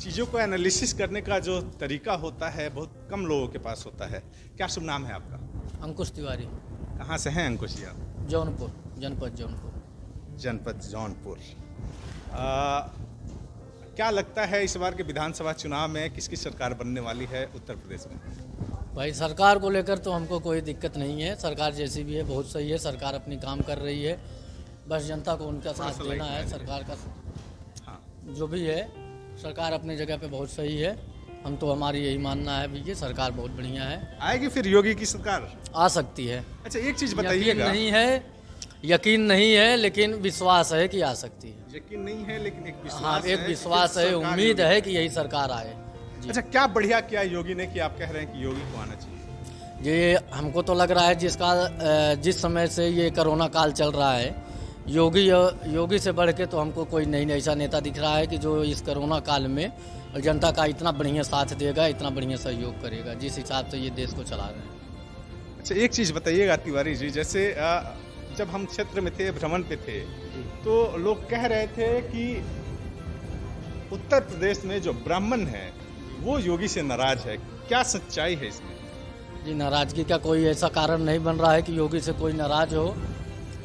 चीज़ों को एनालिसिस करने का जो तरीका होता है बहुत कम लोगों के पास होता है। क्या शुभ नाम है आपका? अंकुश तिवारी, कहाँ से हैं अंकुश जी आप? जौनपुर, जनपद जौनपुर। जनपद जौनपुर। क्या लगता है इस बार के विधानसभा चुनाव में किसकी सरकार बनने वाली है उत्तर प्रदेश में? भाई सरकार को लेकर तो हमको कोई दिक्कत नहीं है, सरकार जैसी भी है बहुत सही है, सरकार अपनी काम कर रही है, बस जनता को उनका साथ देना है। सरकार का हाँ, जो भी है सरकार अपनी जगह पे बहुत सही है, हम तो हमारी यही मानना है भी कि सरकार बहुत बढ़िया है। आएगी फिर योगी की सरकार? आ सकती है। अच्छा, एक चीज़ यकीन बताइएगा। नहीं है, यकीन नहीं है, लेकिन विश्वास है कि आ सकती है। यकीन नहीं है लेकिन एक विश्वास हाँ, एक है विश्वास कि है, सरकार उम्मीद योगी- है कि यही सरकार आए। अच्छा, क्या बढ़िया किया योगी ने कि आप कह रहे हैं कि योगी को आना चाहिए? ये हमको तो लग रहा है जिस समय से ये कोरोना काल चल रहा है, योगी से बढ़ के तो हमको कोई नहीं ऐसा नेता दिख रहा है कि जो इस कोरोना काल में जनता का इतना बढ़िया साथ देगा, इतना बढ़िया सहयोग करेगा, जिस हिसाब से ये देश को चला रहे हैं। अच्छा, एक चीज़ बताइएगा तिवारी जी, जैसे जब हम क्षेत्र में थे, भ्रमण पे थे, तो लोग कह रहे थे कि उत्तर प्रदेश में जो ब्राह्मण है वो योगी से नाराज है। क्या सच्चाई है इसमें? जी, नाराज़गी का कोई ऐसा कारण नहीं बन रहा है कि योगी से कोई नाराज़ हो।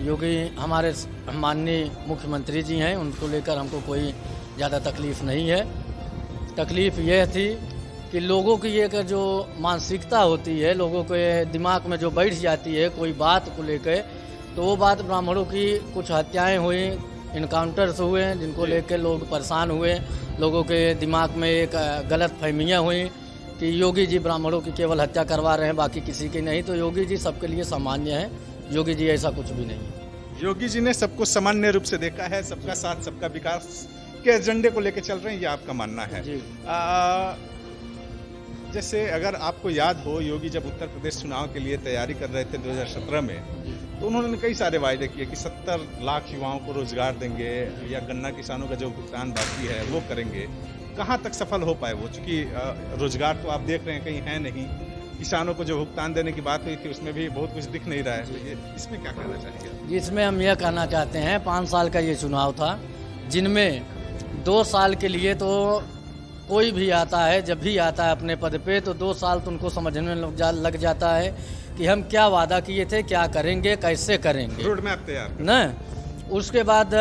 योगी हमारे माननीय मुख्यमंत्री जी हैं, उनको लेकर हमको कोई ज़्यादा तकलीफ़ नहीं है। तकलीफ़ यह थी कि लोगों की एक जो मानसिकता होती है, लोगों के दिमाग में जो बैठ जाती है कोई बात को लेकर, तो वो बात ब्राह्मणों की कुछ हत्याएं हुई, इनकाउंटर्स हुए जिनको लेकर लोग परेशान हुए, लोगों के दिमाग में एक गलत फहमियाँ हुई कि योगी जी ब्राह्मणों की केवल हत्या करवा रहे हैं, बाकी किसी की नहीं। तो योगी जी सबके लिए सामान्य है, योगी जी ऐसा कुछ भी नहीं है। योगी जी ने सबको सामान्य रूप से देखा है, सबका साथ सबका विकास के एजेंडे को लेकर चल रहे हैं, ये आपका मानना है? जी। जैसे अगर आपको याद हो, योगी जब उत्तर प्रदेश चुनाव के लिए तैयारी कर रहे थे 2017 में, तो उन्होंने कई सारे वायदे किए कि 70 लाख युवाओं को रोजगार देंगे या गन्ना किसानों का जो भुगतान बाकी है वो करेंगे। कहाँ तक सफल हो पाए वो? चूँकि रोजगार तो आप देख रहे हैं कहीं है नहीं, किसानों को जो भुगतान देने की बात हुई थी उसमें भी बहुत कुछ दिख नहीं रहा है। तो ये इसमें क्या कहना चाहिए? जिसमें हम यह कहना चाहते हैं, 5 साल का ये चुनाव था, जिनमें 2 साल के लिए तो कोई भी आता है, जब भी आता है अपने पद पे, तो 2 साल तो उनको समझने में लग जाता है कि हम क्या वादा किए थे, क्या करेंगे, कैसे करेंगे, रोड मैप तैयार न। उसके बाद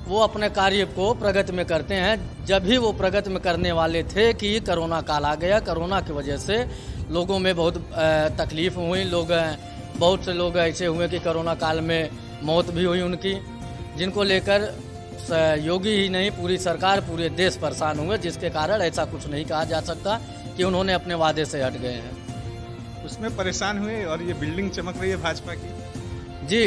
वो अपने कार्य को प्रगति में करते हैं। जब भी वो प्रगति में करने वाले थे कि कोरोना काल आ गया, कोरोना की वजह से लोगों में बहुत तकलीफ हुई, बहुत से लोग ऐसे हुए कि कोरोना काल में मौत भी हुई उनकी, जिनको लेकर योगी ही नहीं पूरी सरकार, पूरे देश परेशान हुए, जिसके कारण ऐसा कुछ नहीं कहा जा सकता कि उन्होंने अपने वादे से हट गए हैं। उसमें परेशान हुए और ये बिल्डिंग चमक रही है भाजपा की। जी,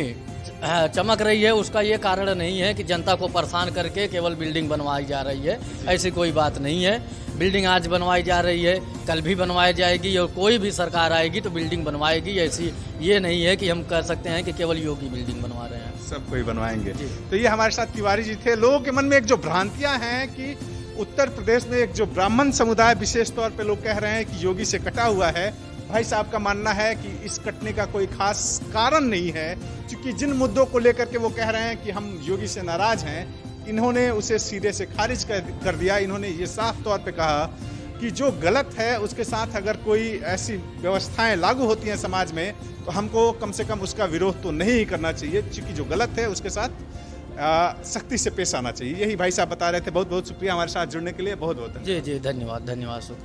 चमक रही है, उसका ये कारण नहीं है कि जनता को परेशान करके केवल बिल्डिंग बनवाई जा रही है, ऐसी कोई बात नहीं है। बिल्डिंग आज बनवाई जा रही है, कल भी बनवाई जाएगी, और कोई भी सरकार आएगी तो बिल्डिंग बनवाएगी। ऐसी ये नहीं है कि हम कह सकते हैं कि केवल योगी बिल्डिंग बनवा रहे हैं, सब कोई बनवाएंगे। तो ये हमारे साथ तिवारी जी थे। लोगों के मन में एक जो भ्रांतियां हैं कि उत्तर प्रदेश में एक जो ब्राह्मण समुदाय विशेष तौर पे लोग कह रहे हैं कि योगी से कटा हुआ है, भाई साहब का मानना है कि इस कटने का कोई खास कारण नहीं है, क्योंकि जिन मुद्दों को लेकर के वो कह रहे हैं कि हम योगी से नाराज हैं, इन्होंने उसे सिरे से खारिज कर दिया। इन्होंने ये साफ तौर पे कहा कि जो गलत है उसके साथ अगर कोई ऐसी व्यवस्थाएं लागू होती हैं समाज में, तो हमको कम से कम उसका विरोध तो नहीं करना चाहिए, क्योंकि जो गलत है उसके साथ सख्ती से पेश आना चाहिए। यही भाई साहब बता रहे थे। बहुत बहुत शुक्रिया हमारे साथ जुड़ने के लिए, बहुत बहुत जी जी, धन्यवाद धन्यवाद।